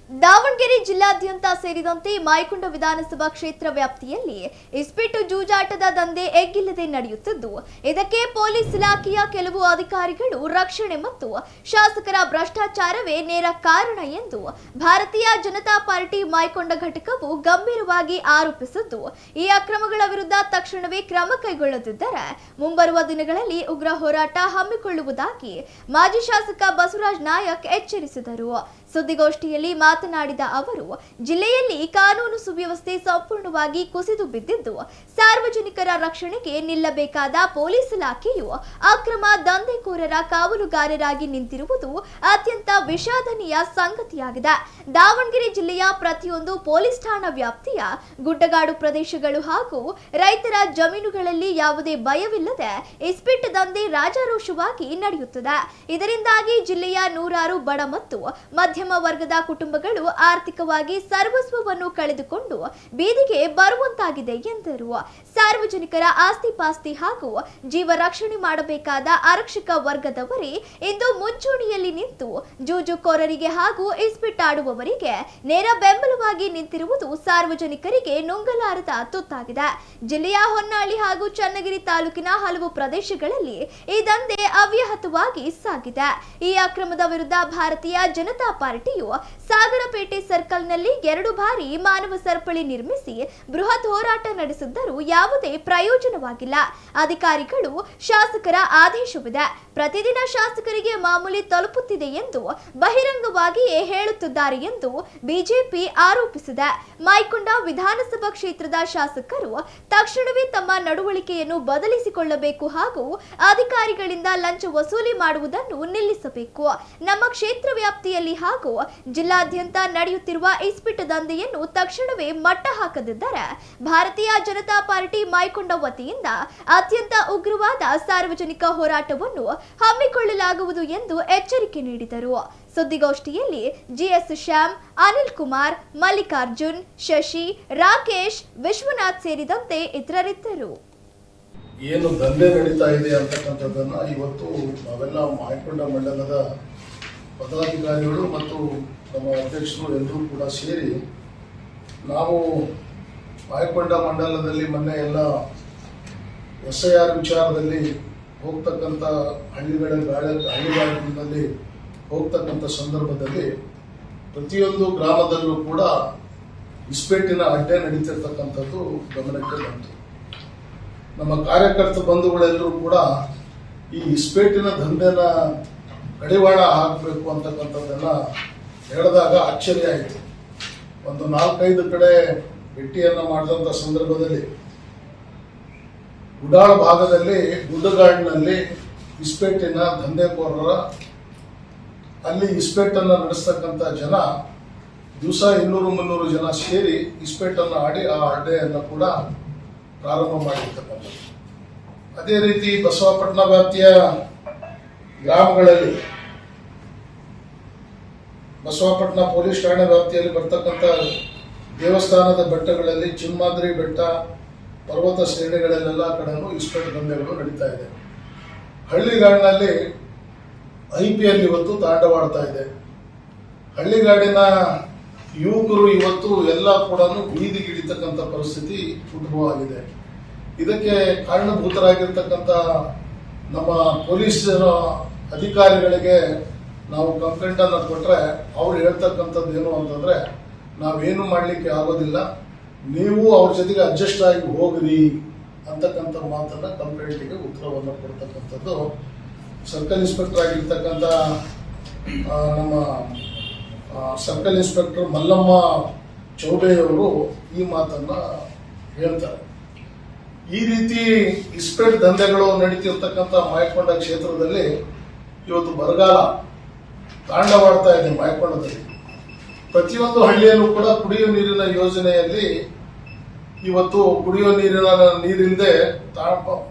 ದಾವಣಗೆರೆ ಜಿಲ್ಲಾದ್ಯಂತ ಸೇರಿದಂತೆ ಮಾಯಕೊಂಡ ವಿಧಾನಸಭಾ ಕ್ಷೇತ್ರ ವ್ಯಾಪ್ತಿಯಲ್ಲಿ ಇಸ್ಪೀಟು ಜೂಜಾಟದ ದಂಧೆ ಎಗ್ಗಿಲ್ಲದೆ ನಡೆಯುತ್ತಿದ್ದು, ಇದಕ್ಕೆ ಪೊಲೀಸ್ ಇಲಾಖೆಯ ಕೆಲವು ಅಧಿಕಾರಿಗಳು ರಕ್ಷಣೆ ಮತ್ತು ಶಾಸಕರ ಭ್ರಷ್ಟಾಚಾರವೇ ನೇರ ಕಾರಣ ಎಂದು ಭಾರತೀಯ ಜನತಾ ಪಾರ್ಟಿ ಮಾಯಕೊಂಡ ಘಟಕವು ಗಂಭೀರವಾಗಿ ಆರೋಪಿಸಿದ್ದು, ಈ ಅಕ್ರಮಗಳ ವಿರುದ್ಧ ತಕ್ಷಣವೇ ಕ್ರಮ ಕೈಗೊಳ್ಳದಿದ್ದರೆ ಮುಂಬರುವ ದಿನಗಳಲ್ಲಿ ಉಗ್ರ ಹೋರಾಟ ಹಮ್ಮಿಕೊಳ್ಳುವುದಾಗಿ ಮಾಜಿ ಶಾಸಕ ಬಸವರಾಜ ನಾಯಕ್ ಎಚ್ಚರಿಸಿದರು. ಸುದ್ದಿಗೋಷ್ಠಿಯಲ್ಲಿ ಮಾತನಾಡಿದ ಅವರು, ಜಿಲ್ಲೆಯಲ್ಲಿ ಕಾನೂನು ಸುವ್ಯವಸ್ಥೆ ಸಂಪೂರ್ಣವಾಗಿ ಕುಸಿದು ಬಿದ್ದಿದ್ದು, ಸಾರ್ವಜನಿಕರ ರಕ್ಷಣೆಗೆ ನಿಲ್ಲಬೇಕಾದ ಪೊಲೀಸ್ ಇಲಾಖೆಯು ಅಕ್ರಮ ದಂಧೆಕೋರರ ಕಾವಲುಗಾರರಾಗಿ ನಿಂತಿರುವುದು ಅತ್ಯಂತ ವಿಷಾದನೀಯ ಸಂಗತಿಯಾಗಿದೆ. ದಾವಣಗೆರೆ ಜಿಲ್ಲೆಯ ಪ್ರತಿಯೊಂದು ಪೊಲೀಸ್ ಠಾಣಾ ವ್ಯಾಪ್ತಿಯ ಗುಡ್ಡಗಾಡು ಪ್ರದೇಶಗಳು ಹಾಗೂ ರೈತರ ಜಮೀನುಗಳಲ್ಲಿ ಯಾವುದೇ ಭಯವಿಲ್ಲದೆ ಇಸ್ಪೀಟ್ ದಂಧೆ ರಾಜಾರೋಷವಾಗಿ ನಡೆಯುತ್ತದೆ. ಇದರಿಂದಾಗಿ ಜಿಲ್ಲೆಯ ನೂರಾರು ಬಡ ಮತ್ತು ಮಧ್ಯಮ ವರ್ಗದ ಕುಟುಂಬಗಳು ಆರ್ಥಿಕವಾಗಿ ಸರ್ವಸ್ವವನ್ನು ಕಳೆದುಕೊಂಡು ಬೀದಿಗೆ ಬರುವಂತಾಗಿದೆ ಎಂದರು. ಸಾರ್ವಜನಿಕರ ಆಸ್ತಿ ಪಾಸ್ತಿ ಹಾಗೂ ಜೀವ ರಕ್ಷಣೆ ಮಾಡಬೇಕಾದ ಆರಕ್ಷಕ ವರ್ಗದವರೇ ಇಂದು ಮುಂಚೂಣಿಯಲ್ಲಿ ನಿಂತು ಜೂಜುಕೋರರಿಗೆ ಹಾಗೂ ಇಸ್ಪೀಟ್ ಆಡುವವರಿಗೆ ನೇರ ಬೆಂಬಲವಾಗಿ ನಿಂತಿರುವುದು ಸಾರ್ವಜನಿಕರಿಗೆ ನುಂಗಲಾರದ ತುತ್ತಾಗಿದೆ. ಜಿಲ್ಲೆಯ ಹೊನ್ನಾಳಿ ಹಾಗೂ ಚನ್ನಗಿರಿ ತಾಲೂಕಿನ ಹಲವು ಪ್ರದೇಶಗಳಲ್ಲಿ ಈ ದಂಧೆ ಅವ್ಯಾಹತವಾಗಿ ಸಾಗಿದೆ. ಈ ಅಕ್ರಮದ ವಿರುದ್ಧ ಭಾರತೀಯ ಜನತಾ ಪಾರ್ಟಿಯು ಸಾಗರಪೇಟೆ ಸರ್ಕಲ್ನಲ್ಲಿ 2 ಬಾರಿ ಮಾನವ ಸರಪಳಿ ನಿರ್ಮಿಸಿ ಬೃಹತ್ ಹೋರಾಟ ನಡೆಸಿದ್ದರೂ ಯಾವುದೇ ಪ್ರಯೋಜನವಾಗಿಲ್ಲ. ಅಧಿಕಾರಿಗಳು ಶಾಸಕರ ಆದೇಶವಿದೆ, ಪ್ರತಿದಿನ ಶಾಸಕರಿಗೆ ಮಾಮೂಲಿ ತಲುಪುತ್ತಿದೆ ಎಂದು ಬಹಿರಂಗವಾಗಿಯೇ ಹೇಳುತ್ತಿದ್ದಾರೆ ಎಂದು ಬಿಜೆಪಿ ಆರೋಪಿಸಿದೆ. ಮಾಯಕೊಂಡ ವಿಧಾನಸಭಾ ಕ್ಷೇತ್ರದ ಶಾಸಕರು ತಕ್ಷಣವೇ ತಮ್ಮ ನಡವಳಿಕೆಯನ್ನು ಬದಲಿಸಿಕೊಳ್ಳಬೇಕು ಹಾಗೂ ಅಧಿಕಾರಿಗಳಿಂದ ಲಂಚ ವಸೂಲಿ ಮಾಡುವುದನ್ನು ನಿಲ್ಲಿಸಬೇಕು. ನಮ್ಮ ಕ್ಷೇತ್ರ ವ್ಯಾಪ್ತಿಯಲ್ಲಿ ಹಾಗೂ ಜಿಲ್ಲಾದ್ಯಂತ ನಡೆಯುತ್ತಿರುವ ಇಸ್ಪೀಟ್ ದಂಧೆಯನ್ನು ತಕ್ಷಣವೇ ಮಟ್ಟ ಹಾಕದಿದ್ದರೆ ಭಾರತೀಯ ಜನತಾ ಪಾರ್ಟಿ ಮಾಯಕೊಂಡ ವತಿಯಿಂದ ಅತ್ಯಂತ ಉಗ್ರವಾದ ಸಾರ್ವಜನಿಕ ಹೋರಾಟವನ್ನು ಹಮ್ಮಿಕೊಳ್ಳಲಾಗುವುದು ಎಂದು ಎಚ್ಚರಿಕೆ ನೀಡಿದರು. ಸುದ್ದಿಗೋಷ್ಠಿಯಲ್ಲಿ ಜಿಎಸ್ ಶ್ಯಾಮ್, ಅನಿಲ್ ಕುಮಾರ್, ಮಲ್ಲಿಕಾರ್ಜುನ್, ಶಶಿ, ರಾಕೇಶ್, ವಿಶ್ವನಾಥ್ ಸೇರಿದಂತೆ ಇತರರಿದ್ದರು. ಏನು ದಂಧೆ ನಡೀತಾ ಇದೆ ಅಂತಕ್ಕಂಥದ್ದನ್ನ ಇವತ್ತು ನಾವೆಲ್ಲ ಮಾಯಕೊಂಡ ಮಂಡಲದ ಪದಾಧಿಕಾರಿಗಳು ಮತ್ತು ನಮ್ಮ ಅಧ್ಯಕ್ಷರು ಎಲ್ಲರೂ ಕೂಡ ಸೇರಿ ನಾವು ಮಾಯಕೊಂಡ ಮಂಡಲದಲ್ಲಿ ಮೊನ್ನೆ ಎಲ್ಲ SIR ವಿಚಾರದಲ್ಲಿ ಹೋಗ್ತಕ್ಕಂಥ ಹಳ್ಳಿಗಾಡಿನಲ್ಲಿ ಹೋಗ್ತಕ್ಕಂಥ ಸಂದರ್ಭದಲ್ಲಿ ಪ್ರತಿಯೊಂದು ಗ್ರಾಮದಲ್ಲೂ ಕೂಡ ಇಸ್ಪೇಟಿನ ಅಡ್ಡೆ ನಡೀತಿರ್ತಕ್ಕಂಥದ್ದು ಗಮನಕ್ಕೆ ಬಂತು. ನಮ್ಮ ಕಾರ್ಯಕರ್ತ ಬಂಧುಗಳೆಲ್ಲರೂ ಕೂಡ ಈ ಇಸ್ಪೇಟಿನ ದಂಧೆನ ಕಡಿವಾಣ ಹಾಕಬೇಕು ಅಂತಕ್ಕಂಥದ್ದೆಲ್ಲ ಹೇಳಿದಾಗ ಆಶ್ಚರ್ಯ ಆಯಿತು. ಒಂದು 4-5 ಕಡೆ ಭೇಟಿಯನ್ನು ಮಾಡಿದಂಥ ಸಂದರ್ಭದಲ್ಲಿ ಉಡಾಳ ಭಾಗದಲ್ಲಿ ಗುಡ್ಡಗಾಡಿನಲ್ಲಿ ಇಸ್ಪೇಟಿನ ದಂಧೆಕೋರರ ಅಲ್ಲಿ ಇಸ್ಪೇಟನ್ನು ನಡೆಸ್ತಕ್ಕಂಥ ಜನ ದಿವಸ 200-300 ಜನ ಸೇರಿ ಇಸ್ಪೇಟನ್ನು ಆಡಿ ಆ ಅಡ್ಡೆಯನ್ನು ಕೂಡ ಪ್ರಾರಂಭ ಮಾಡಿರ್ತಕ್ಕಂಥದ್ದು. ಅದೇ ರೀತಿ ಬಸವಾಪಟ್ಟಣ ವ್ಯಾಪ್ತಿಯ ಗ್ರಾಮಗಳಲ್ಲಿ ಬಸವಾಪಟ್ಟಣ ಪೊಲೀಸ್ ಠಾಣೆ ವ್ಯಾಪ್ತಿಯಲ್ಲಿ ಬರ್ತಕ್ಕಂಥ ದೇವಸ್ಥಾನದ ಬೆಟ್ಟಗಳಲ್ಲಿ ಚಿಮ್ಮಾದ್ರಿ ಬೆಟ್ಟ, ಪರ್ವತ ಶ್ರೇಣಿಗಳಲ್ಲೆಲ್ಲ ಕಡೆನೂ ಇಸ್ಪೇಟ್ ದಂಧೆಗಳು ನಡೀತಾ ಇದೆ. ಹಳ್ಳಿಗಾಡಿನಲ್ಲಿ IPL ಇವತ್ತು ತಾಂಡವಾಡ್ತಾ ಇದೆ. ಹಳ್ಳಿಗಾಡಿನ ಯುವಕರು ಇವತ್ತು ಎಲ್ಲ ಕೂಡ ಬೀದಿಗಿಳಿತಕ್ಕಂಥ ಪರಿಸ್ಥಿತಿ ಉದ್ಭವ ಆಗಿದೆ. ಇದಕ್ಕೆ ಕಾರಣಭೂತರಾಗಿರ್ತಕ್ಕಂಥ ನಮ್ಮ ಪೊಲೀಸ್ ಅಧಿಕಾರಿಗಳಿಗೆ ನಾವು ಕಂಪ್ಲೇಂಟ್ ಅನ್ನು ಕೊಟ್ಟರೆ ಅವ್ರು ಹೇಳ್ತಕ್ಕಂಥದ್ದು ಏನು ಅಂತಂದ್ರೆ, ನಾವೇನು ಮಾಡಲಿಕ್ಕೆ ಆಗೋದಿಲ್ಲ, ನೀವು ಅವ್ರ ಜೊತೆಗೆ ಅಡ್ಜಸ್ಟ್ ಆಗಿ ಹೋಗ್ರಿ ಅಂತಕ್ಕಂಥ ಮಾತನ್ನ ಕಂಪ್ಲೇಂಟಿಗೆ ಉತ್ತರವನ್ನು ಕೊಡ್ತಕ್ಕಂಥದ್ದು ಸರ್ಕಲ್ ಇನ್ಸ್ಪೆಕ್ಟರ್ ಆಗಿರ್ತಕ್ಕಂಥ ನಮ್ಮ ಸರ್ಕಲ್ ಇನ್ಸ್ಪೆಕ್ಟರ್ ಮಲ್ಲಮ್ಮ ಚೌಬೆಯವರು ಈ ಮಾತನ್ನ ಹೇಳ್ತಾರೆ. ಈ ರೀತಿ ಇಸ್ಪೇಟ್ ದಂಧೆಗಳು ನಡೀತಿರ್ತಕ್ಕಂಥ ಮಾಯಕೊಂಡ ಕ್ಷೇತ್ರದಲ್ಲಿ ಇವತ್ತು ಬರಗಾಲ ತಾಂಡವಾಡ್ತಾ ಇದೆ. ಮಾಯಕೊಂಡದಲ್ಲಿ ಪ್ರತಿಯೊಂದು ಹಳ್ಳಿಯಲ್ಲೂ ಕೂಡ ಕುಡಿಯುವ ನೀರಿನ ಯೋಜನೆಯಲ್ಲಿ ಇವತ್ತು ಕುಡಿಯುವ ನೀರಿಲ್ಲದೆ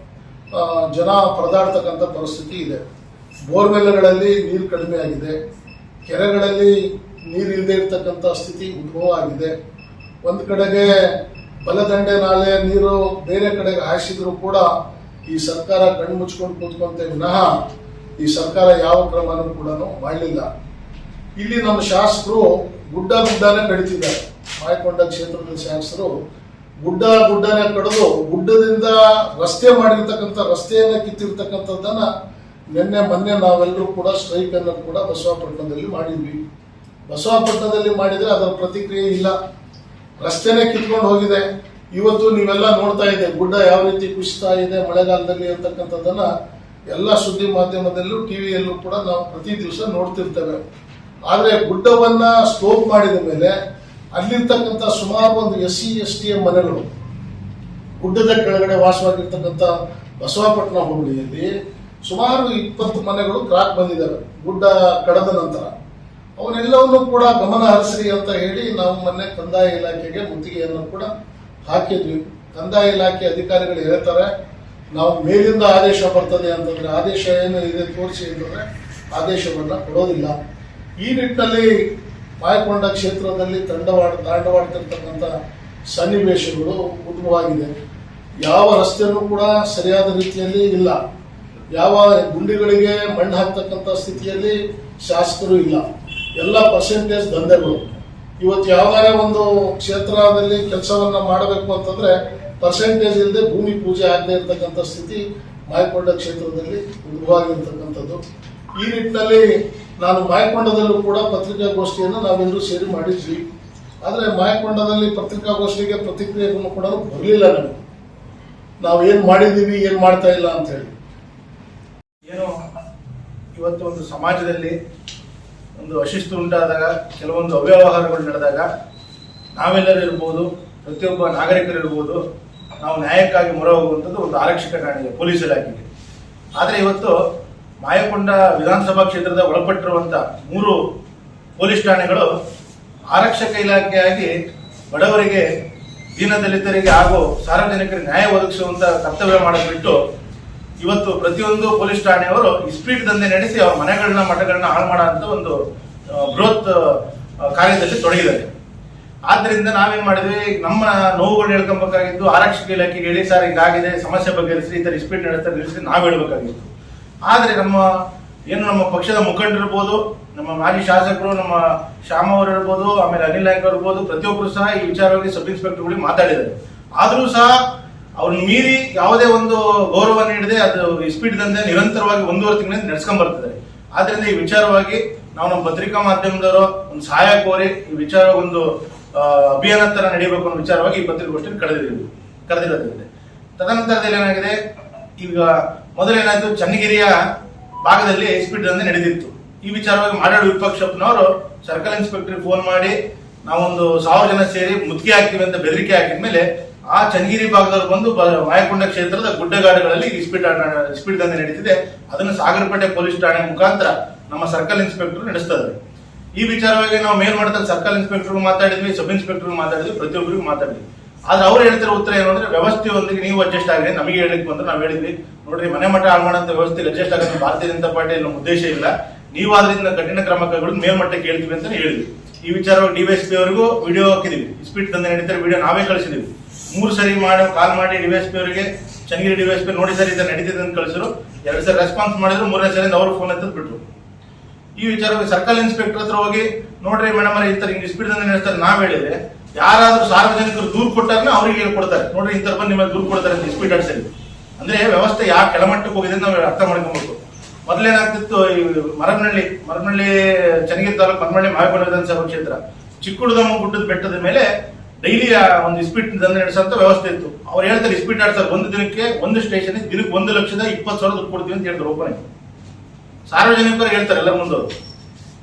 ಜನ ಪರದಾಡ್ತಕ್ಕಂಥ ಪರಿಸ್ಥಿತಿ ಇದೆ. ಬೋರ್ವೆಲ್ಗಳಲ್ಲಿ ನೀರು ಕಡಿಮೆ ಆಗಿದೆ, ಕೆರೆಗಳಲ್ಲಿ ನೀರಿಲ್ಲದೆ ಇರ್ತಕ್ಕಂಥ ಸ್ಥಿತಿ ಉದ್ಭವ ಆಗಿದೆ. ಒಂದು ಕಡೆಗೆ ಬಲದಂಡೆ ನಾಲೆಯ ನೀರು ಬೇರೆ ಕಡೆಗೆ ಹಾಯಿಸಿದ್ರು ಕೂಡ ಈ ಸರ್ಕಾರ ಕಣ್ಣು ಮುಚ್ಕೊಂಡು ಕೂತ್ಕೊಂತೆ ವಿನಃ ಈ ಸರ್ಕಾರ ಯಾವ ಕ್ರಮನೂ ಕೂಡ ಮಾಡಲಿಲ್ಲ. ಇಲ್ಲಿ ನಮ್ಮ ಶಾಸಕರು ಗುಡ್ಡನೇ ಕಡಿತಿದ್ದಾರೆ. ಮಾಯಕೊಂಡ ಕ್ಷೇತ್ರದ ಶಾಸಕರು ಗುಡ್ಡನೇ ಕಡಿದು ಗುಡ್ಡದಿಂದ ರಸ್ತೆ ಮಾಡಿರ್ತಕ್ಕಂಥ ರಸ್ತೆಯನ್ನ ಕಿತ್ತಿರ್ತಕ್ಕಂಥದ್ದನ್ನ ಮೊನ್ನೆ ನಾವೆಲ್ಲರೂ ಕೂಡ ಸ್ಟ್ರೈಕ್ ಅನ್ನು ಕೂಡ ಬಸವಾಪಟ್ಟಣದಲ್ಲಿ ಮಾಡಿದ್ವಿ. ಬಸವಾಪಟ್ಟಣದಲ್ಲಿ ಮಾಡಿದ್ರೆ ಅದರ ಪ್ರತಿಕ್ರಿಯೆ ಇಲ್ಲ, ರಸ್ತೆನೇ ಕಿತ್ಕೊಂಡು ಹೋಗಿದೆ. ಇವತ್ತು ನೀವೆಲ್ಲ ನೋಡ್ತಾ ಇದೆ ಗುಡ್ಡ ಯಾವ ರೀತಿ ಕುಸಿತಾ ಇದೆ ಮಳೆಗಾಲದಲ್ಲಿ ಅಂತಕ್ಕಂಥದ್ದನ್ನ ಎಲ್ಲ ಸುದ್ದಿ ಮಾಧ್ಯಮದಲ್ಲೂ ಟಿವಿಯಲ್ಲೂ ಕೂಡ ನಾವು ಪ್ರತಿ ದಿವಸ ನೋಡ್ತಿರ್ತೇವೆ. ಆದ್ರೆ ಗುಡ್ಡವನ್ನ ಸ್ಲೋಪ್ ಮಾಡಿದ ಮೇಲೆ ಅಲ್ಲಿರ್ತಕ್ಕಂಥ ಸುಮಾರು ಒಂದು SC ST ಮನೆಗಳು ಗುಡ್ಡದ ಕೆಳಗಡೆ ವಾಸವಾಗಿರ್ತಕ್ಕಂಥ ಬಸವಾಪಟ್ಟಣ ಹೋಬಳಿಯಲ್ಲಿ ಸುಮಾರು 20 ಮನೆಗಳು ಕ್ರಾಕ್ ಬಂದಿದ್ದಾವೆ ಗುಡ್ಡ ಕಡದ ನಂತರ. ಅವನ್ನೆಲ್ಲವನ್ನು ಕೂಡ ಗಮನ ಹರಿಸ್ರಿ ಅಂತ ಹೇಳಿ ನಾವು ಮೊನ್ನೆ ಕಂದಾಯ ಇಲಾಖೆಗೆ ಮುತ್ತಿಗೆಯನ್ನು ಕೂಡ ಹಾಕಿದ್ವಿ. ಕಂದಾಯ ಇಲಾಖೆ ಅಧಿಕಾರಿಗಳು ಹೇಳ್ತಾರೆ ನಾವು ಮೇಲಿಂದ ಆದೇಶ ಬರ್ತದೆ ಅಂತಂದ್ರೆ ಆದೇಶ ಏನು ಇದೆ ತೋರಿಸಿ ಅಂತಂದ್ರೆ ಆದೇಶವನ್ನ ಕೊಡೋದಿಲ್ಲ. ಈ ನಿಟ್ಟಿನಲ್ಲಿ ಮಾಯಕೊಂಡ ಕ್ಷೇತ್ರದಲ್ಲಿ ದಾಂಡವಾಡ್ತಿರ್ತಕ್ಕಂಥ ಸನ್ನಿವೇಶಗಳು ಉದ್ಭವವಾಗಿದೆ. ಯಾವ ರಸ್ತೆಯೂ ಕೂಡ ಸರಿಯಾದ ರೀತಿಯಲ್ಲಿ ಇಲ್ಲ, ಯಾವ ಗುಂಡಿಗಳಿಗೆ ಮಣ್ಣು ಹಾಕ್ತಕ್ಕಂಥ ಸ್ಥಿತಿಯಲ್ಲಿ ಶಾಸಕರು ಇಲ್ಲ, ಎಲ್ಲ ಪರ್ಸೆಂಟೇಜ್ ದಂಧೆಗಳು. ಇವತ್ತು ಯಾವ್ದಾರ ಒಂದು ಕ್ಷೇತ್ರದಲ್ಲಿ ಕೆಲಸವನ್ನ ಮಾಡಬೇಕು ಅಂತಂದ್ರೆ ಪರ್ಸೆಂಟೇಜ್ ಇಲ್ಲದೆ ಭೂಮಿ ಪೂಜೆ ಆಗದೆ ಇರತಕ್ಕಂಥ ಸ್ಥಿತಿ ಮಾಯಕೊಂಡ ಕ್ಷೇತ್ರದಲ್ಲಿ ಉದ್ಭವವಾಗಿರ್ತಕ್ಕಂಥದ್ದು. ಈ ನಿಟ್ಟಿನಲ್ಲಿ ನಾನು ಮಾಯಕೊಂಡದಲ್ಲೂ ಕೂಡ ಪತ್ರಿಕಾಗೋಷ್ಠಿಯನ್ನು ನಾವೆಲ್ಲರೂ ಸೇರಿ ಮಾಡಿದ್ವಿ. ಆದರೆ ಮಾಯಕೊಂಡದಲ್ಲಿ ಪತ್ರಿಕಾಗೋಷ್ಠಿಗೆ ಪ್ರತಿಕ್ರಿಯೆಯನ್ನು ಕೂಡ ಬರಲಿಲ್ಲ. ನಾವು ಏನ್ ಮಾಡಿದೀವಿ ಏನ್ ಮಾಡ್ತಾ ಇಲ್ಲ ಅಂತ ಹೇಳಿ. ಏನು ಇವತ್ತು ಒಂದು ಸಮಾಜದಲ್ಲಿ ಒಂದು ಅಶಿಸ್ತು ಉಂಟಾದಾಗ, ಕೆಲವೊಂದು ಅವ್ಯವಹಾರಗಳು ನಡೆದಾಗ ನಾವೆಲ್ಲರೂ ಇರ್ಬೋದು, ಪ್ರತಿಯೊಬ್ಬ ನಾಗರಿಕರಿರ್ಬೋದು, ನಾವು ನ್ಯಾಯಕ್ಕಾಗಿ ಮೊರೆ ಹೋಗುವಂಥದ್ದು ಒಂದು ಆರಕ್ಷಕ ಠಾಣೆಗೆ, ಪೊಲೀಸ್ ಇಲಾಖೆಗೆ. ಆದರೆ ಇವತ್ತು ಮಾಯಕೊಂಡ ವಿಧಾನಸಭಾ ಕ್ಷೇತ್ರದ ಒಳಪಟ್ಟಿರುವಂಥ 3 ಪೊಲೀಸ್ ಠಾಣೆಗಳು ಆರಕ್ಷಕ ಇಲಾಖೆಯಾಗಿ ಬಡವರಿಗೆ, ದೀನದಲಿತರಿಗೆ ಹಾಗೂ ಸಾರ್ವಜನಿಕರಿಗೆ ನ್ಯಾಯ ಒದಗಿಸುವಂತ ಕರ್ತವ್ಯ ಮಾಡೋದು ಬಿಟ್ಟು ಇವತ್ತು ಪ್ರತಿಯೊಂದು ಪೊಲೀಸ್ ಠಾಣೆಯವರು ಇಸ್ಪೀಟ್ ದಂಧೆ ನಡೆಸಿ ಅವರ ಮನೆಗಳನ್ನ ಮಠಗಳನ್ನ ಹಾಳು ಮಾಡುವಂತ ಒಂದು ಬೃಹತ್ ಕಾರ್ಯದಲ್ಲಿ ತೊಡಗಿದ್ದಾರೆ. ಆದ್ರಿಂದ ನಾವೇನ್ ಮಾಡಿದ್ವಿ, ನಮ್ಮ ನೋವುಗಳು ಹೇಳ್ಕೊಬೇಕಾಗಿದ್ದು ಆರಕ್ಷಕ ಇಲಾಖೆಗೆ ಹೇಳಿ ಸರ್ ಹಿಂಗಾಗಿದೆ, ಸಮಸ್ಯೆ ಬಗೆಹರಿಸಿ, ಈ ತರ ಇಸ್ಪೀಟ್ ನಡೆಸ್ತಾರೆ ನಿಲ್ಲಿಸಿ ನಾವ್ ಹೇಳ್ಬೇಕಾಗಿತ್ತು. ಆದ್ರೆ ನಮ್ಮ ಪಕ್ಷದ ಮುಖಂಡರಿರ್ಬೋದು, ನಮ್ಮ ಮಾಜಿ ಶಾಸಕರು, ನಮ್ಮ ಶ್ಯಾಮ ಅವರು ಇರ್ಬೋದು, ಆಮೇಲೆ ಅನಿಲ್ ನಾಯ್ಕ ಇರ್ಬೋದು, ಪ್ರತಿಯೊಬ್ಬರು ಸಹ ಈ ವಿಚಾರವಾಗಿ ಸಬ್ ಇನ್ಸ್ಪೆಕ್ಟರ್ಗಳಿಗೆ ಮಾತಾಡಿದ್ದಾರೆ. ಆದ್ರೂ ಸಹ ಅವ್ರನ್ನ ಮೀರಿ ಯಾವುದೇ ಒಂದು ಗೌರವ ನೀಡದೆ ಅದು ಇಸ್ಪೀಟ್ ದಂಧೆ ನಿರಂತರವಾಗಿ 1.5 ತಿಂಗಳಿಂದ ನಡೆಸ್ಕೊಂಡ್ ಬರ್ತಿದ್ದಾರೆ. ಆದ್ರಿಂದ ಈ ವಿಚಾರವಾಗಿ ನಾವು ನಮ್ಮ ಪತ್ರಿಕಾ ಮಾಧ್ಯಮದವರು ಒಂದು ಸಹಾಯ ಕೋರಿ ಈ ವಿಚಾರ ಒಂದು ಅಭಿಯಾನ ತರ ನಡೀಬೇಕು ಅನ್ನೋ ವಿಚಾರವಾಗಿ ಈ ಪತ್ರಿಕಾಗೋಷ್ಠಿಯನ್ನು ಕರೆದಿರೋದ್ರಿಂದ ತದನಂತರದಲ್ಲಿ ಏನಾಗಿದೆ, ಈಗ ಮೊದಲೇನಾಯ್ತು, ಚನ್ನಗಿರಿಯ ಭಾಗದಲ್ಲಿ ಇಸ್ಪೀಟ್ ದಂಧೆ ನಡೆದಿತ್ತು. ಈ ವಿಚಾರವಾಗಿ ಮಾಡಾಳು ವಿಪಕ್ಷಪ್ಪನವರು ಸರ್ಕಲ್ ಇನ್ಸ್ಪೆಕ್ಟರ್ ಫೋನ್ ಮಾಡಿ ನಾವೊಂದು 1000 ಜನ ಸೇರಿ ಮುತ್ತಿಗೆ ಹಾಕ್ತೀವಿ ಅಂತ ಬೆದರಿಕೆ ಹಾಕಿದ್ಮೇಲೆ ಆ ಚನ್ನಗಿರಿ ಭಾಗದವ್ರು ಬಂದು ಮಾಯಕೊಂಡ ಕ್ಷೇತ್ರದ ಗುಡ್ಡಗಾಡುಗಳಲ್ಲಿ ಇಸ್ಪೀಟ್ ದಂಧೆ ನಡೀತಿದೆ. ಅದನ್ನು ಸಾಗರಪೇಟೆ ಪೊಲೀಸ್ ಠಾಣೆ ಮುಖಾಂತರ ನಮ್ಮ ಸರ್ಕಲ್ ಇನ್ಸ್ಪೆಕ್ಟರ್ ನಡೆಸ್ತಾರೆ. ಈ ವಿಚಾರವಾಗಿ ನಾವು ಮೇಲ್ಮಟ್ಟದಲ್ಲಿ ಸರ್ಕಲ್ ಇನ್ಸ್ಪೆಕ್ಟರ್ ಮಾತಾಡಿದ್ವಿ, ಸಬ್ ಇನ್ಸ್ಪೆಕ್ಟರ್ ಮಾತಾಡಿದ್ವಿ, ಪ್ರತಿಯೊಬ್ಬರಿಗೂ ಮಾತಾಡಿದ್ವಿ. ಆದ್ರೆ ಅವ್ರು ಹೇಳ್ತಿರೋ ಉತ್ತರ ಏನು ಅಂದ್ರೆ, ವ್ಯವಸ್ಥೆಯೊಂದಿಗೆ ನೀವು ಅಡ್ಜಸ್ಟ್ ಆಗಿದೆ, ನಮಗೆ ಹೇಳಿಕ್ ಬಂದ್ರೆ ನಾವು ಹೇಳಿದ್ವಿ ನೋಡ್ರಿ, ಮನೆ ಮಠ ಹಾಳು ಮಾಡೋಂಥ ವ್ಯವಸ್ಥೆಗೆ ಅಡ್ಜಸ್ಟ್ ಆಗೋದು ಭಾರತೀಯ ಜನತಾ ಪಾರ್ಟಿ ನಮ್ಮ ಉದ್ದೇಶ ಇಲ್ಲ, ನೀವು ಆದ್ರಿಂದ ಕಠಿಣ ಕ್ರಮ ಕೈಗೊಳ್ಳೋದು ಮೇಲ್ಮಟ್ಟಕ್ಕೆ ಹೇಳ್ತೀವಿ ಅಂತ ಹೇಳಿದ್ವಿ. ಈ ವಿಚಾರವಾಗಿ DYSP ಅವರಿಗೂ ವಿಡಿಯೋ ಹಾಕಿದ್ವಿ, ಇಸ್ಪೀಟ್ ದಂಧೆ ನಡೀತಾರೆ ವಿಡಿಯೋ ನಾವೇ ಕಳಿಸಿದ್ವಿ. 3 ಸರಿ ಕಾಲ್ ಮಾಡಿ DYSP ಅವರಿಗೆ, ಚನ್ನಗಿರಿ DYSP ನೋಡಿ ಸರ್ ಇದನ್ನ ನಡೀತಿದೆ ಅಂತ ಕಳಿಸಿದ್ರು. 2 ಸರಿ ರೆಸ್ಪಾನ್ಸ್ ಮಾಡಿದ್ರು, 3ನೇ ಸರಿ ಅವರು ಫೋನ್ ಎತ್ತದ್ ಬಿಟ್ರು. ಈ ವಿಚಾರವಾಗಿ ಸರ್ಕಲ್ ಇನ್ಸ್ಪೆಕ್ಟರ್ ಹತ್ರ ಹೋಗಿ ನೋಡ್ರಿ ಮೇಡಮ್ ಈ ತರ ಇಸ್ಪೀಟ್ ದಂಧೆ ನಡೆಸ್ತಾರೆ ನಾವ್ ಹೇಳಿದ್ರೆ, ಯಾರಾದ್ರೂ ಸಾರ್ವಜನಿಕರು ದೂರು ಕೊಟ್ಟಾರ ಅವ್ರಿಗೆ ಹೇಳ್ಕೊಡ್ತಾರೆ, ನೋಡ್ರಿ ಇಂತರ ಬಂದು ನಿಮಗೆ ದೂರು ಕೊಡ್ತಾರೆ ಅಂತ ಇಸ್ಪೀಟ್ ಆಡ್ಸರಿ. ಅಂದ್ರೆ ವ್ಯವಸ್ಥೆ ಯಾವ ಕೆಳಮಟ್ಟಕ್ಕೆ ಹೋಗಿದೆ ಅಂತ ನಾವು ಅರ್ಥ ಮಾಡ್ಕೊಬೇಕು. ಮೊದಲೇನಾಗ್ತಿತ್ತು, ಈ ಮರಮನಹಳ್ಳಿ ಚನ್ನಗಿರಿ ತಾಲೂಕು ಮರಮನಹಳ್ಳಿ ಮಾಯಕೊಂಡ ವಿಧಾನಸಭಾ ಕ್ಷೇತ್ರ ಚಿಕ್ಕುಡುದಮ್ಮ ಗುಡ್ಡದ ಬೆಟ್ಟದ ಮೇಲೆ ಡೈಲಿ ಒಂದು ಇಸ್ಪೀಟ್ ದಂಧೆ ನಡೆಸೋಂತ ವ್ಯವಸ್ಥೆ ಇತ್ತು. ಅವ್ರು ಹೇಳ್ತಾರೆ ಇಸ್ಪೀಟ್ ಆಡ್ತಾರೆ ಒಂದು ದಿನಕ್ಕೆ ಒಂದು ಸ್ಟೇಷನ್ ದಿನಕ್ಕೆ 1,20,000 ದುಡ್ಡು ಕೊಡ್ತೀವಿ ಅಂತ ಹೇಳಿದ್ರು. ಓಪನ್ ಸಾರ್ವಜನಿಕರು ಹೇಳ್ತಾರೆ ಎಲ್ಲ ಮುಂದೆ.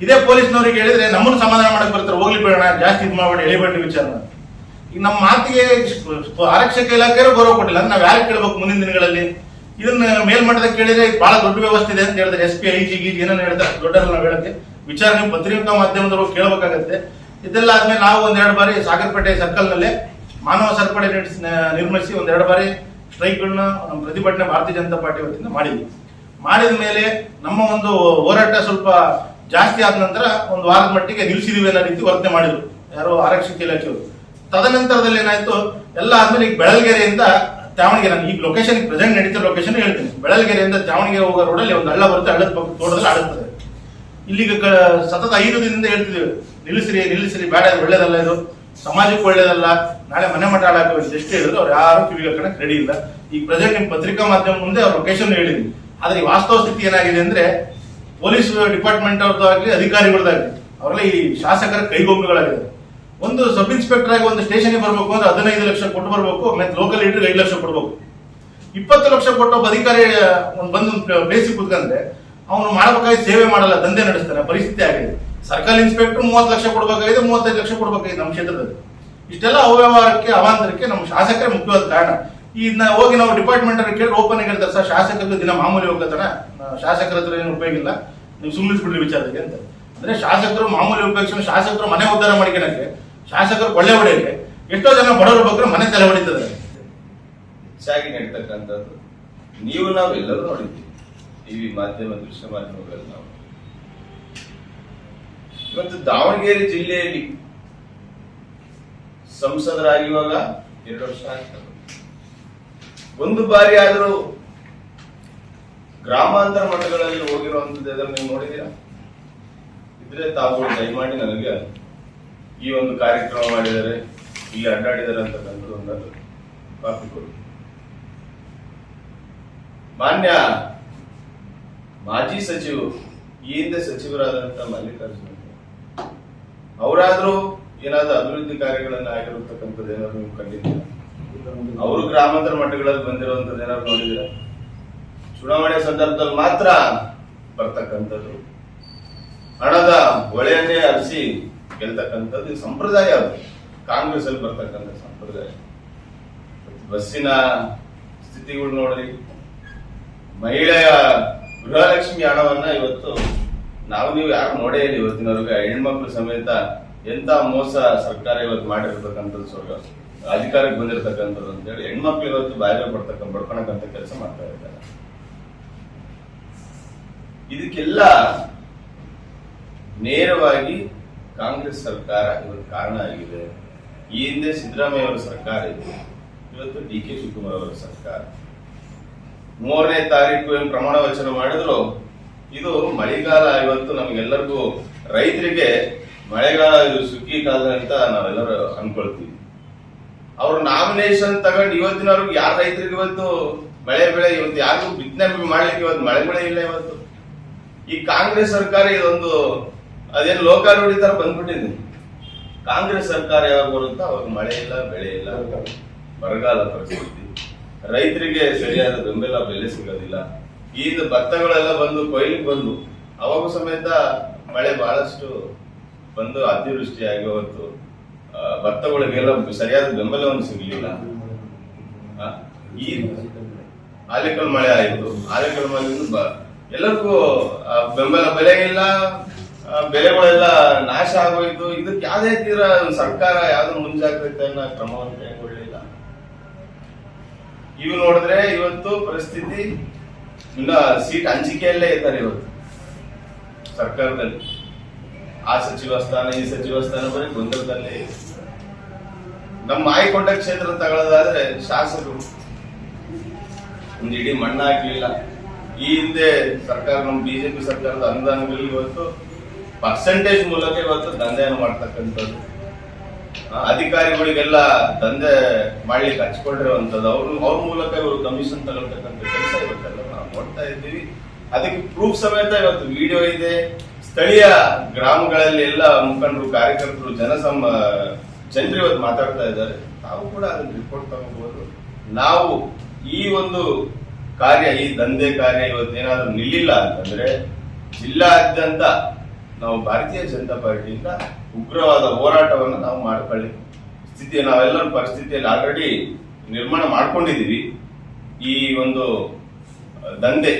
ಇದೇ ಪೊಲೀಸ್ನವ್ರಿಗೆ ಹೇಳಿದ್ರೆ ನಮ್ಮನ್ನು ಸಮಾಧಾನ ಮಾಡಕ್ ಬರ್ತಾರೆ, ಹೋಗ್ಲಿ ಬೇಡ ಜಾಸ್ತಿ ಇದು ಮಾಡಬೇಡಿ ಎಳಿಬೇಡಿ ವಿಚಾರನ. ಈಗ ನಮ್ಮ ಮಾತಿಗೆ ಆರಕ್ಷಕ ಇಲಾಖೆಯವರು ಗೌರವ ಕೊಟ್ಟಿಲ್ಲ, ನಾವ್ ಯಾರಿಗೆ ಕೇಳ್ಬೇಕು ಮುಂದಿನ ದಿನಗಳಲ್ಲಿ? ಇದನ್ನ ಮೇಲ್ಮಟ್ಟದ ಕೇಳಿದ್ರೆ ಬಹಳ ದೊಡ್ಡ ವ್ಯವಸ್ಥೆ ಇದೆ ಅಂತ ಹೇಳ್ತಾರೆ. SP IG ಏನೇನು ಹೇಳ್ತಾರೆ ದೊಡ್ಡಲ್ಲ ನಾವು ಹೇಳಕ್ಕೆ. ವಿಚಾರ ನೀವು ಪತ್ರಿಕಾ ಮಾಧ್ಯಮದವರು ಕೇಳಬೇಕಾಗತ್ತೆ. ಇದೆಲ್ಲ ಆದ್ಮೇಲೆ ನಾವು 1-2 ಬಾರಿ ಸಾಗರಪೇಟೆ ಸರ್ಕಲ್ ನಲ್ಲಿ ಮಾನವ ಸರಪಳಿ ನಿರ್ಮಿಸಿ 1-2 ಬಾರಿ ಸ್ಟ್ರೈಕ್ಗಳನ್ನ ನಮ್ಮ ಪ್ರತಿಭಟನೆ ಭಾರತೀಯ ಜನತಾ ಪಾರ್ಟಿ ವತಿಯಿಂದ ಮಾಡಿದ ಮೇಲೆ ನಮ್ಮ ಒಂದು ಹೋರಾಟ ಸ್ವಲ್ಪ ಜಾಸ್ತಿ ಆದ ನಂತರ 1 ವಾರದ ಮಟ್ಟಿಗೆ ನಿಲ್ಸಿದೀವಿ ಅನ್ನೋ ರೀತಿ ವರ್ತನೆ ಮಾಡಿದ್ರು ಯಾರೋ ಆರಕ್ಷಕ ಇಲಾಖೆಯವರು. ತದನಂತರದಲ್ಲಿ ಏನಾಯ್ತು, ಎಲ್ಲ ಆದ್ಮೇಲೆ ಈಗ ಬೆಳಲ್ಗೆರೆಯಿಂದ ದಾವಣಗೆರೆ, ನಾನು ಈ ಲೊಕೇಶನ್ ಪ್ರೆಸೆಂಟ್ ನಡೀತಿರೋ ಲೊಕೇಶನ್ ಹೇಳ್ತೀನಿ. ಬೆಳಲ್ಗೆರೆಯಿಂದ ದಾವಣಗೆರೆ ಹೋಗೋ ರೋಡಲ್ಲಿ ಒಂದು ಹಳ್ಳ ಬರುತ್ತೆ, ಹಳ್ಳದ ತೋಟದಲ್ಲಿ ಆಡುತ್ತದೆ. ಇಲ್ಲಿಗೆ ಸತತ 5 ದಿನದಿಂದ ಹೇಳ್ತಿದ್ದೇವೆ, ನಿಲ್ಲಿಸಿರಿ, ಬೇಡ, ಇದು ಒಳ್ಳೇದಲ್ಲ, ಇದು ಸಮಾಜಕ್ಕೆ ಒಳ್ಳೇದಲ್ಲ, ನಾಳೆ ಮನೆ ಮಠ ಹಾಕೋ ಎಷ್ಟು ಹೇಳಿದ್ರು ಅವ್ರು ಯಾರು ಕಿವಿಗೆ ಹಾಕೋಣಕ್ಕೆ ರೆಡಿ ಇಲ್ಲ. ಈಗ ಪ್ರೆಸೆಂಟ್ ನಿಮ್ ಪತ್ರಿಕಾ ಮಾಧ್ಯಮ ಮುಂದೆ ಅವ್ರ ಲೊಕೇಶನ್ ಹೇಳಿದ್ವಿ. ಆದ್ರೆ ಈ ವಾಸ್ತವ ಸ್ಥಿತಿ ಏನಾಗಿದೆ ಅಂದ್ರೆ ಪೊಲೀಸ್ ಡಿಪಾರ್ಟ್ಮೆಂಟ್ ಅವ್ರದ್ದಾಗ್ಲಿ ಅಧಿಕಾರಿಗಳದ್ದಾಗ್ಲಿ ಅವರೆಲ್ಲ ಈ ಶಾಸಕರ ಕೈಗೊಂಬೆಗಳಾಗಿದ್ದಾರೆ. ಒಂದು ಸಬ್ ಇನ್ಸ್ಪೆಕ್ಟರ್ ಆಗಿ ಒಂದು ಸ್ಟೇಷನ್ಗೆ ಬರ್ಬೇಕು ಅಂದ್ರೆ 15 ಲಕ್ಷ ಕೊಟ್ಟು ಬರ್ಬೇಕು, ಮತ್ತೆ ಲೋಕಲ್ ಲೀಡರ್ಗೆ 5 ಲಕ್ಷ ಕೊಡ್ಬೇಕು. 20 ಲಕ್ಷ ಕೊಟ್ಟು ಒಬ್ಬ ಅಧಿಕಾರಿ ಬಂದು ಪ್ಲೇಸಿಗೆ ಕುತ್ಕೊಂಡ್ರೆ ಅವನು ಮಾಡಬೇಕಾಗಿ ಸೇವೆ ಮಾಡಲ್ಲ, ದಂಧೆ ನಡೆಸ್ತಾನೆ ಪರಿಸ್ಥಿತಿ ಆಗಿದೆ. ಸರ್ಕಲ್ ಇನ್ಸ್ಪೆಕ್ಟರ್ 30 ಲಕ್ಷ ಕೊಡಬೇಕಾಗಿದೆ, 35 ಲಕ್ಷ ಕೊಡಬೇಕಾಗಿದೆ ನಮ್ಮ ಕ್ಷೇತ್ರದಲ್ಲಿ. ಇಷ್ಟೆಲ್ಲ ಅವ್ಯವಹಾರಕ್ಕೆ ಅವಾಂತರಕ್ಕೆ ನಮ್ಮ ಶಾಸಕರೇ ಮುಖ್ಯವಾದ ಕಾರಣ. ಇದನ್ನ ಹೋಗಿ ನಾವು ಡಿಪಾರ್ಟ್ಮೆಂಟ್ ಅವ್ರಿಗೆ ಕೇಳಿ ಓಪನ್ ಆಗಿ ಹೇಳ್ತಾರೆ, ಸರ್ ಶಾಸಕರಿಗೆ ದಿನ ಮಾಮೂಲಿ ಹೋಗ್ತಾನ, ಶಾಸಕರ ಹತ್ರ ಏನು ಉಪಯೋಗ ಇಲ್ಲ, ನೀವು ಸುಮ್ಮನಿಸ್ಬಿಡ್ರಿ ವಿಚಾರಕ್ಕೆ ಅಂತ. ಅಂದ್ರೆ ಶಾಸಕರು ಮಾಮೂಲಿ ಉಪಯೋಗಿಸ, ಶಾಸಕರು ಮನೆ ಉದ್ಧಾರ ಮಾಡ್ಕೊಳಕ್ಕೆ, ಶಾಸಕರು ಕೊಳ್ಳೆ ಹೊಡೆಯಕ್ಕೆ ಎಷ್ಟೋ ಜನ ಬಡವರು ಬಗ್ಗೆ ಮನೆ ತಲೆ ಹೊಡಿತಾರೆ. ಹೆಚ್ಚಾಗಿ ನಡೀತಕ್ಕಂಥದ್ದು ನಾವೆಲ್ಲರೂ ನೋಡಿದ್ದೀವಿ, ಟಿವಿ ಮಾಧ್ಯಮ, ದೃಶ್ಯ ಮಾಧ್ಯಮಗಳಲ್ಲಿ ನಾವು. ಇವತ್ತು ದಾವಣಗೆರೆ ಜಿಲ್ಲೆಯಲ್ಲಿ ಸಂಸದರಾಗಿರುವಾಗ 2 ವರ್ಷ ಆಗ್ತದೆ, ಒಂದು ಬಾರಿ ಆದರೂ ಗ್ರಾಮಾಂತರ ಮಠಗಳಲ್ಲಿ ಹೋಗಿರುವಂತದ್ದು ಅದನ್ನು ನೀವು ನೋಡಿದ್ದೀರಾ? ಇದ್ರೆ ತಾವುಗಳು ದಯಮಾಡಿ ನನಗೆ ಈ ಒಂದು ಕಾರ್ಯಕ್ರಮ ಮಾಡಿದರೆ, ಇಲ್ಲಿ ಅಡ್ಡಾಡಿದರೆ ಅಂತಕ್ಕಂಥದ್ದು ಒಂದು ಕಾಪಿ ಕೊಡಿ. ಮಾನ್ಯ ಮಾಜಿ ಸಚಿವರು, ಈ ಹಿಂದೆ ಸಚಿವರಾದಂತಹ ಮಲ್ಲಿಕಾರ್ಜುನ ಅವರಾದ್ರೂ ಏನಾದ್ರೂ ಅಭಿವೃದ್ಧಿ ಕಾರ್ಯಗಳನ್ನ ಆಗಿರತಕ್ಕಂಥದ್ದು ಏನಾದ್ರು ನೀವು ಕಂಡಿದ್ದೀರಾ? ಅವರು ಗ್ರಾಮಾಂತರ ಮಟ್ಟಗಳಲ್ಲಿ ಬಂದಿರುವಂತದ್ದು ಏನಾದ್ರು ನೋಡಿದ್ದೀರಾ? ಚುನಾವಣೆ ಸಂದರ್ಭದಲ್ಲಿ ಮಾತ್ರ ಬರ್ತಕ್ಕಂಥದ್ದು, ಹಣದ ಹೊಳೆಯನ್ನೇ ಹರಿಸಿ ಗೆಲ್ತಕ್ಕಂಥದ್ದು ಸಂಪ್ರದಾಯ. ಅದು ಕಾಂಗ್ರೆಸ್ ಅಲ್ಲಿ ಬರ್ತಕ್ಕಂಥ ಸಂಪ್ರದಾಯ. ಬಸ್ಸಿನ ಸ್ಥಿತಿಗಳು ನೋಡ್ರಿ, ಮಹಿಳೆಯ ಗೃಹಲಕ್ಷ್ಮಿ ಹಣವನ್ನ ಇವತ್ತು ನೀವು ಯಾರು ನೋಡೇ ಇಲ್ಲ ಇವತ್ತಿನವರೆಗೆ. ಹೆಣ್ಮಕ್ಳು ಸಮೇತ ಎಂತ ಮೋಸ ಸರ್ಕಾರ ಇವತ್ತು ಮಾಡಿರ್ತಕ್ಕಂಥದ್ದು, ಸ್ವರ್ಗ ಅಧಿಕಾರಕ್ಕೆ ಬಂದಿರತಕ್ಕಂಥದ್ದು ಅಂತ ಹೇಳಿ ಹೆಣ್ಮಕ್ಳು ಇವತ್ತು ಬಾಯಿಗೆ ಬಡ್ಕೊಳಕ್ಕಂತ ಕೆಲಸ ಮಾಡ್ತಾ ಇದ್ದಾರೆ. ಇದಕ್ಕೆಲ್ಲ ನೇರವಾಗಿ ಕಾಂಗ್ರೆಸ್ ಸರ್ಕಾರ ಇವತ್ತು ಕಾರಣ ಆಗಿದೆ. ಈ ಹಿಂದೆ ಸಿದ್ದರಾಮಯ್ಯ ಅವರ ಸರ್ಕಾರ ಇದೆ, ಇವತ್ತು ಡಿ.ಕೆ. ಶಿವಕುಮಾರ್ ಅವರ ಸರ್ಕಾರ. 3ನೇ ತಾರೀಕು ಏನು ಪ್ರಮಾಣ ವಚನ ಮಾಡಿದ್ರು, ಇದು ಮಳೆಗಾಲ. ಇವತ್ತು ನಮ್ಗೆಲ್ಲರಿಗೂ ರೈತರಿಗೆ ಮಳೆಗಾಲ ಇದು ಸುಗ್ಗಿ ಕಾಲ ಅಂತ ನಾವೆಲ್ಲರೂ ಅನ್ಕೊಳ್ತೀವಿ. ಅವ್ರು ನಾಮಿನೇಷನ್ ತಗೊಂಡು ಇವತ್ತಿನವ್ರಿಗೆ ಯಾರ ರೈತರಿಗೆ ಇವತ್ತು ಬೆಳೆ ಇವತ್ತು ಯಾರಿಗೂ ಬಿತ್ತನೆ ಮಾಡ್ಲಿಕ್ಕೆ ಇವತ್ತು ಮಳೆ ಇಲ್ಲ. ಇವತ್ತು ಈ ಕಾಂಗ್ರೆಸ್ ಸರ್ಕಾರ ಇದೊಂದು ಅದೇನು ಲೋಕಾರೂಢಿ ತರ ಬಂದ್ಬಿಟ್ಟಿದೆ. ಕಾಂಗ್ರೆಸ್ ಸರ್ಕಾರ ಯಾವಾಗ ಬರುತ್ತೋ ಅವಾಗ ಮಳೆ ಇಲ್ಲ, ಬೆಳೆ ಇಲ್ಲ, ಬರಗಾಲ ಪರಿಸ್ಥಿತಿ, ರೈತರಿಗೆ ಸರಿಯಾದ ಬೆಂಬಲ ಬೆಲೆ ಸಿಗೋದಿಲ್ಲ. ಈಗ ಭತ್ತಗಳೆಲ್ಲ ಬಂದು ಕೊಯ್ಲಿಗೆ ಬಂದು ಅವಾಗೂ ಸಮೇತ ಮಳೆ ಬಹಳಷ್ಟು ಬಂದು ಅತಿವೃಷ್ಟಿಯಾಗಿ ಅವತ್ತು ಭತ್ತಗಳಿಗೆಲ್ಲ ಸರಿಯಾದ ಬೆಂಬಲವನ್ನು ಸಿಗಲಿಲ್ಲ. ಈ ಆಲಿಕಲ್ ಮಳೆ ಆಯಿತು, ಆಲಿಕಲ್ ಮಳೆಯಿಂದ ಎಲ್ಲರಿಗೂ ಬೆಂಬಲ ಬೆಲೆ ಇಲ್ಲ, ಬೆಳೆಗಳೆಲ್ಲ ನಾಶ ಆಗೋಯ್ತು. ಇದಕ್ಕೆ ಯಾವ್ದೇ ತೀರ ಸರ್ಕಾರ ಯಾವ್ದು ಮುಂಜಾಗ್ರತೆಯನ್ನ ಕ್ರಮವನ್ನು ಕೈಗೊಳ್ಳಲಿಲ್ಲ. ಇವು ನೋಡಿದ್ರೆ ಇವತ್ತು ಪರಿಸ್ಥಿತಿ ಇನ್ನ ಸೀಟ್ ಹಂಚಿಕೆಯಲ್ಲೇ ಇದ್ದಾರೆ ಇವತ್ತು ಸರ್ಕಾರದಲ್ಲಿ. ಆ ಸಚಿವ ಸ್ಥಾನ ಈ ಸಚಿವ ಸ್ಥಾನ ಬರೀ ಗೊಂದಲದಲ್ಲೇ ಇದೆ. ನಮ್ಮ ಆಯ್ಕೊಂಡ ಕ್ಷೇತ್ರ ತಗೊಳ್ಳೋದಾದ್ರೆ ಶಾಸಕರು ಒಂದು ಇಡೀ ಮಣ್ಣ ಹಾಕ್ಲಿಲ್ಲ. ಈ ಹಿಂದೆ ಸರ್ಕಾರ, ನಮ್ಮ ಬಿಜೆಪಿ ಸರ್ಕಾರದ ಅನುದಾನಗಳಲ್ಲಿ ಇವತ್ತು ಪರ್ಸೆಂಟೇಜ್ ಮೂಲಕ ಇವತ್ತು ದಂಧೆಯನ್ನು ಮಾಡ್ತಕ್ಕಂಥದ್ದು, ಅಧಿಕಾರಿಗಳಿಗೆಲ್ಲ ದಂಧೆ ಮಾಡ್ಲಿಕ್ಕೆ ಹಚ್ಕೊಂಡಿರುವಂತದ್ದು, ಅವ್ರ ಮೂಲಕ ಇವರು ಕಮಿಷನ್ ತಗೊಳ್ತಕ್ಕಂಥ ಕೆಲಸ ಇವತ್ತೆಲ್ಲ ನಾವು ನೋಡ್ತಾ ಇದ್ದೀವಿ. ಅದಕ್ಕೆ ಪ್ರೂಫ್ ಸಮೇತ ಇವತ್ತು ವಿಡಿಯೋ ಇದೆ. ಸ್ಥಳೀಯ ಗ್ರಾಮಗಳಲ್ಲಿ ಎಲ್ಲ ಮುಖಂಡರು, ಕಾರ್ಯಕರ್ತರು, ಜನರು ಇವತ್ತು ಮಾತಾಡ್ತಾ ಇದ್ದಾರೆ. ನಾವು ಕೂಡ ಅದನ್ನ ರಿಪೋರ್ಟ್ ತಗೋಬಹುದು. ನಾವು ಈ ಒಂದು ಕಾರ್ಯ, ಈ ದಂಧೆ ಕಾರ್ಯ ಇವತ್ತೇನಾದ್ರೂ ನಿಲ್ಲಿಲ್ಲ ಅಂತಂದ್ರೆ ಜಿಲ್ಲಾದ್ಯಂತ ನಾವು ಭಾರತೀಯ ಜನತಾ ಪಾರ್ಟಿಯಿಂದ ಉಗ್ರವಾದ ಹೋರಾಟವನ್ನು ನಾವು ಮಾಡ್ಕೊಳ್ಳಿ ಸ್ಥಿತಿ ನಾವೆಲ್ಲರ ಪರಿಸ್ಥಿತಿಯಲ್ಲಿ ಆಲ್ರೆಡಿ ನಿರ್ಮಾಣ ಮಾಡ್ಕೊಂಡಿದೀವಿ. ಈ ಒಂದು ದಂಧೆ